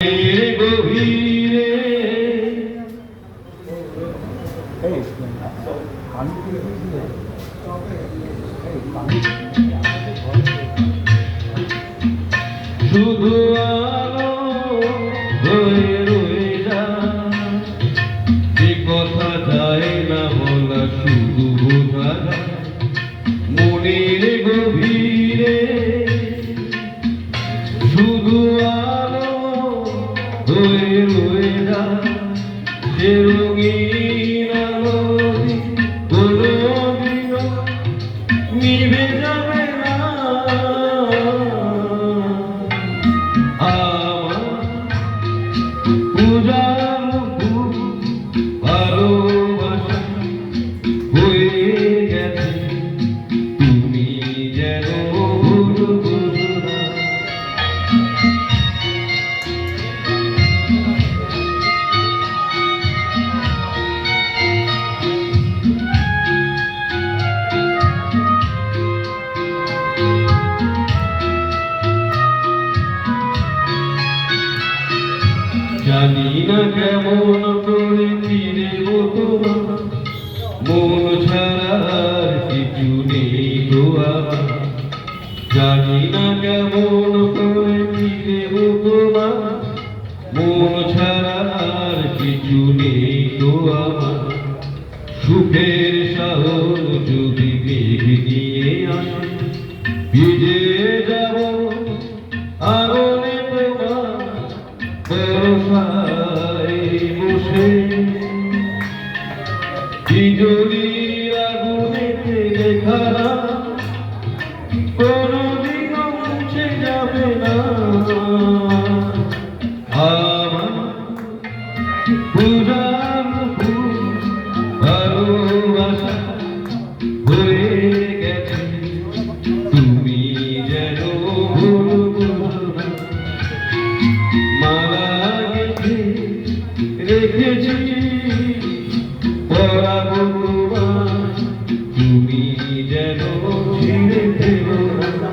গভীরে শুধু আলো হয়ে রয়ে যায়, যে কথা যায় না বলা শুধু বোঝা যায় মনের গভীরে। শুধু আলো হয়ে রয়ে যায়, সে রঙিন আলো কোনদিনও নিভে যাবে না। আমার পূজার ভালোবাসা হয়ে গেছে, তুমি যেন ভুল বুঝো না। জানি না কেমন করে ফিরব তোমার, মন ছাড়ার কিছু নেই গো আমার। জানি না কেমন করে ফিরব তোমার, মন ছাড়ার কিছু নেই গো আমার। সুখের সাহস যদি মেঘ নিয়ে আসে, ভিজে যাব আগুনে তোমার বরসায় বসে। বিজলির আগুনেতে লেখা কোনদিনও মুছে যাবে না। আমার পূজার ভালোবাসা হয়ে গেছে, তুমি যেন ভুল বুঝো না। মালা গেঁথে রেখেছি পরাবো তোমায়, তুমি যেন ছিঁড়ে ফেলো না।